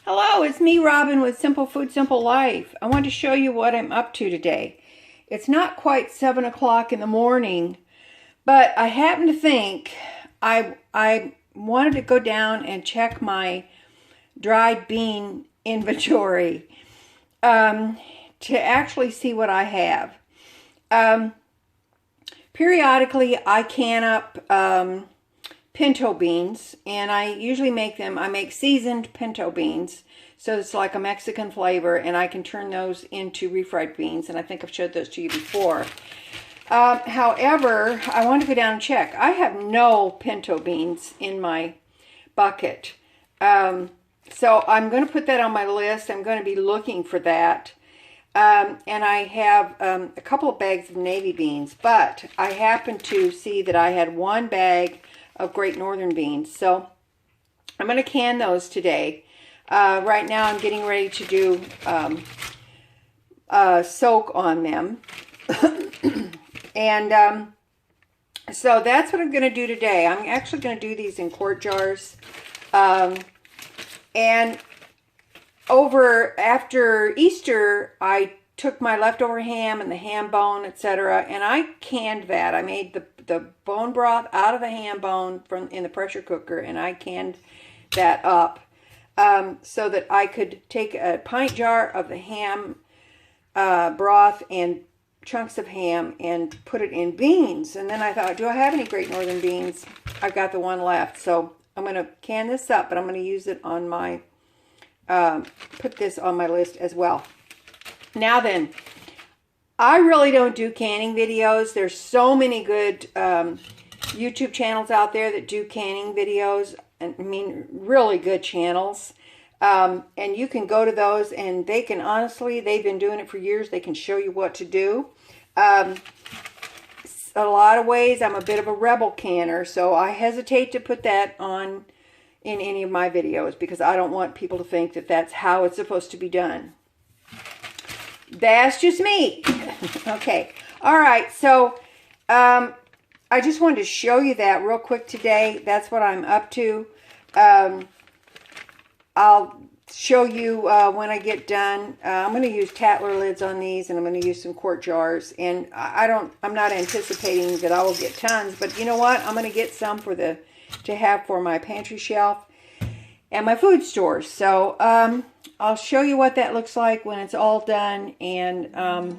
Hello, it's me, Robin, with Simple Food, Simple Life. I want to show you what I'm up to today. It's not quite 7 o'clock in the morning, but I happen to think I wanted to go down and check my dried bean inventory to actually see what I have. Periodically, I can up pinto beans, and I usually I make seasoned pinto beans, so it's like a Mexican flavor, and I can turn those into refried beans, and I think I've showed those to you before. However, I want to go down and check. I have no pinto beans in my bucket, so I'm going to put that on my list. I'm going to be looking for that. And I have a couple of bags of navy beans, but I happened to see that I had one bag of Great Northern beans. So I'm going to can those today. Right now I'm getting ready to do soak on them. And so that's what I'm going to do today. I'm actually going to do these in quart jars. And after Easter, I took my leftover ham and the ham bone, etc., and I canned that. I made the bone broth out of the ham bone in the pressure cooker, and I canned that up so that I could take a pint jar of the ham broth and chunks of ham and put it in beans. And then I thought, do I have any Great Northern beans? I've got the one left, so I'm going to can this up, but I'm going to use it on my put this on my list as well. Now then, I really don't do canning videos. There's so many good YouTube channels out there that do canning videos. I mean, really good channels. And you can go to those, and they can honestly, they've been doing it for years. They can show you what to do. A lot of ways, I'm a bit of a rebel canner, so I hesitate to put that on in any of my videos because I don't want people to think that that's how it's supposed to be done. That's just me. Okay. All right. So I just wanted to show you that real quick today. That's what I'm up to. I'll show you when I get done. I'm going to use Tatler lids on these, and I'm going to use some quart jars. And I'm not anticipating that I will get tons, but you know what? I'm going to get some to have for my pantry shelf and my food stores. So I'll show you what that looks like when it's all done, and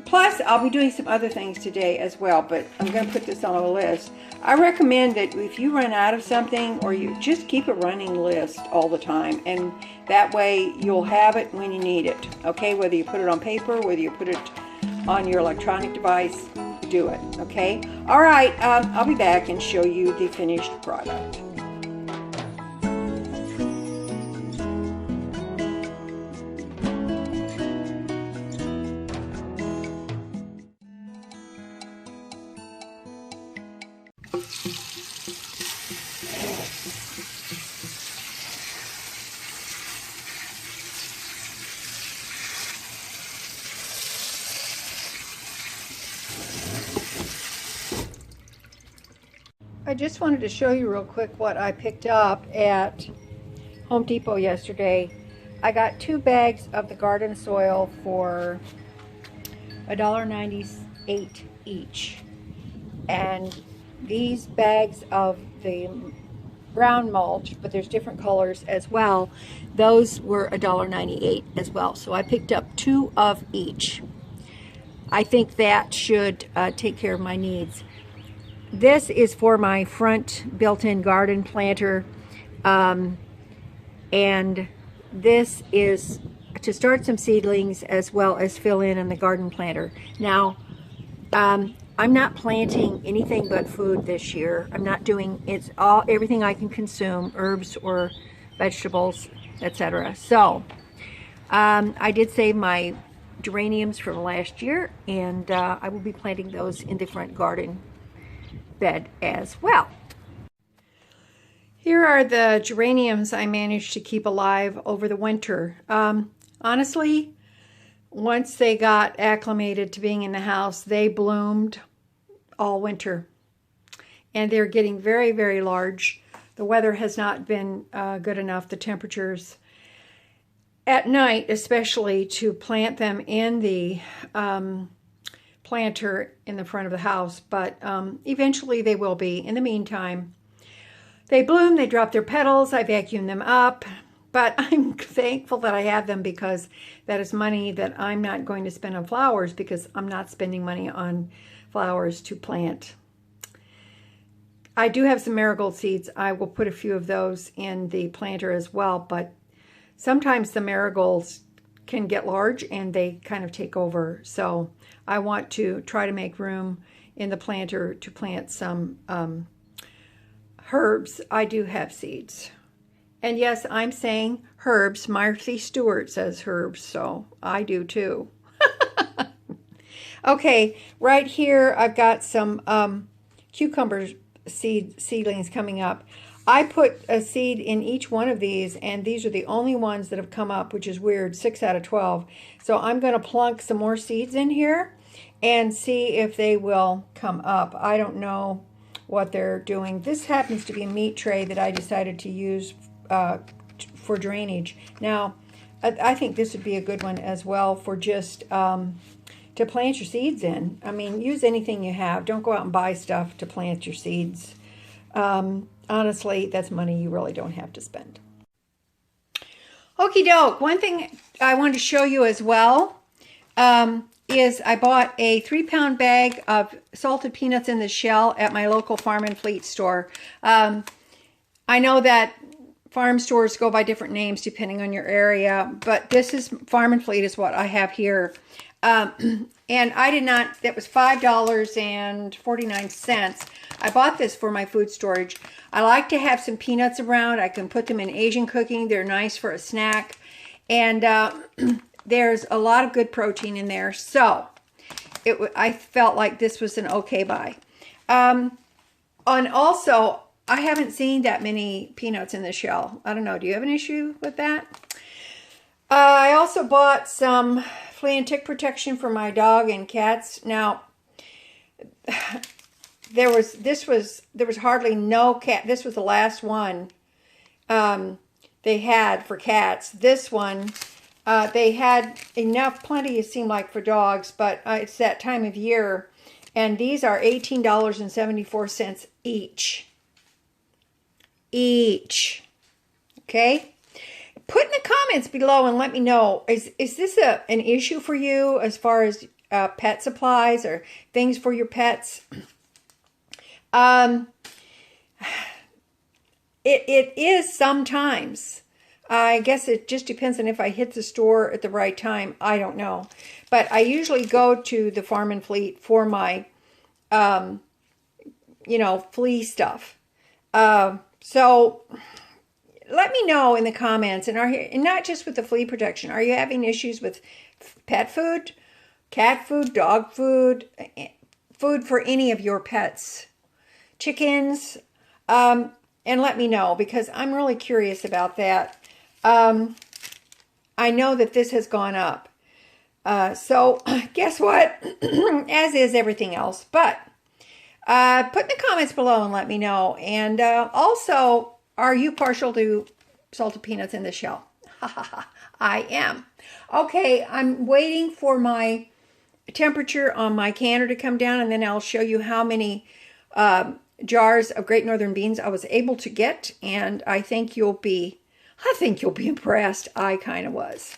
plus I'll be doing some other things today as well, but I'm going to put this on a list. I recommend that if you run out of something, or you just keep a running list all the time, and that way you'll have it when you need it. Okay, whether you put it on paper, whether you put it on your electronic device, do it. Okay. All right. I'll be back and show you the finished product. I just wanted to show you real quick what I picked up at Home Depot yesterday. I got 2 bags of the garden soil for $1.98 each. And these bags of the brown mulch, but there's different colors as well, those were $1.98 as well. So I picked up 2 of each. I think that should take care of my needs. This is for my front built-in garden planter, and this is to start some seedlings as well as fill in the garden planter. Now, I'm not planting anything but food this year. I'm not doing, it's everything I can consume, herbs or vegetables, etc. So I did save my geraniums from last year, and I will be planting those in the front garden bed as well. Here are the geraniums I managed to keep alive over the winter. Honestly, once they got acclimated to being in the house, they bloomed all winter, and they're getting very, very large. The weather has not been good enough, the temperatures. at night, especially to plant them in the planter in the front of the house, but eventually they will be. In the meantime, they bloom, they drop their petals, I vacuum them up, but I'm thankful that I have them because that is money that I'm not going to spend on flowers, because I'm not spending money on flowers to plant. I do have some marigold seeds. I will put a few of those in the planter as well, but sometimes the marigolds can get large and they kind of take over. So I want to try to make room in the planter to plant some herbs. I do have seeds. And yes, I'm saying herbs. Marcy Stewart says herbs, so I do too. Okay, right here I've got some cucumber seedlings coming up. I put a seed in each one of these, and these are the only ones that have come up, which is weird, 6 out of 12. So I'm going to plunk some more seeds in here and see if they will come up. I don't know what they're doing. This happens to be a meat tray that I decided to use for drainage. Now, I think this would be a good one as well for just to plant your seeds in. I mean, use anything you have. Don't go out and buy stuff to plant your seeds. Honestly, that's money you really don't have to spend. Okie doke. One thing I wanted to show you as well is I bought a 3-pound bag of salted peanuts in the shell at my local Farm and Fleet store. I know that farm stores go by different names depending on your area, but this is Farm and Fleet is what I have here. And I did not, that was $5.49. I bought this for my food storage. I like to have some peanuts around. I can put them in Asian cooking. They're nice for a snack. And there's a lot of good protein in there. So I felt like this was an okay buy. And also, I haven't seen that many peanuts in the shell. I don't know. Do you have an issue with that? I also bought some flea and tick protection for my dog and cats. Now, there was hardly no cat. This was the last one they had for cats. This one, they had enough, plenty it seemed like for dogs, but it's that time of year. And these are $18.74 each. Okay? Put in the comments below and let me know, is this an issue for you as far as pet supplies or things for your pets? It is sometimes. I guess it just depends on if I hit the store at the right time. I don't know. But I usually go to the Farm and Fleet for my, flea stuff. So let me know in the comments, and not just with the flea protection. Are you having issues with pet food, cat food, dog food, food for any of your pets, chickens? And let me know, because I'm really curious about that. I know that this has gone up. So guess what? As is everything else. But put in the comments below and let me know. And also, are you partial to salted peanuts in the shell? I am. Okay, I'm waiting for my temperature on my canner to come down, and then I'll show you how many jars of Great Northern beans I was able to get, and I think you'll be impressed. I kind of was.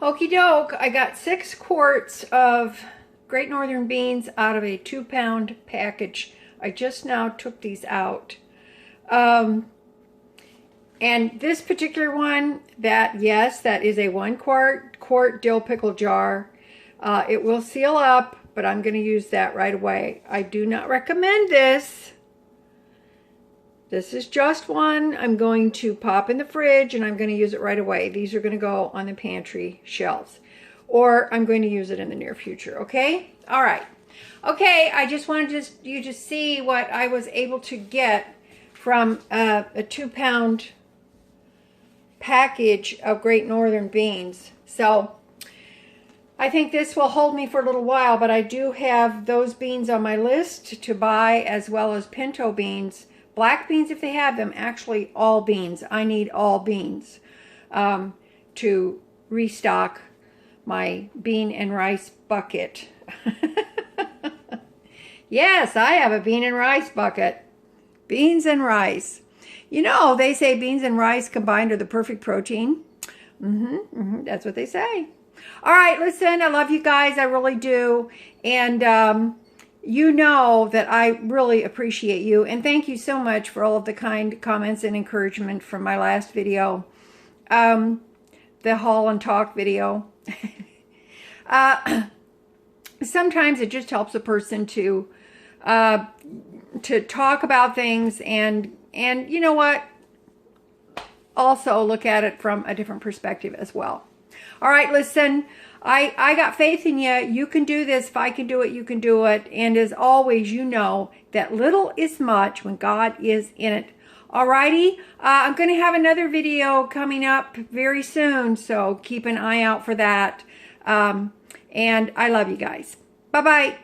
Okie doke, I got 6 quarts of Great Northern beans out of a 2-pound package. I just now took these out. And this particular one, that is a 1 quart dill pickle jar. It will seal up, but I'm going to use that right away. I do not recommend this. This is just one I'm going to pop in the fridge, and I'm going to use it right away. These are going to go on the pantry shelves, or I'm going to use it in the near future, okay? All right. Okay, I just wanted you to see what I was able to get from a 2-pound package of Great Northern beans. So I think this will hold me for a little while, but I do have those beans on my list to buy, as well as pinto beans, black beans if they have them, actually all beans. I need all beans. to restock my bean and rice bucket. Yes, I have a bean and rice bucket. Beans and rice. You know, they say beans and rice combined are the perfect protein. That's what they say. All right, listen, I love you guys. I really do. And you know that I really appreciate you. And thank you so much for all of the kind comments and encouragement from my last video. The haul and talk video. Sometimes it just helps a person to talk about things and you know what? Also look at it from a different perspective as well. All right, listen, I got faith in you. You can do this. If I can do it, you can do it. And as always, you know that little is much when God is in it. Alrighty, I'm going to have another video coming up very soon, so keep an eye out for that. And I love you guys. Bye-bye.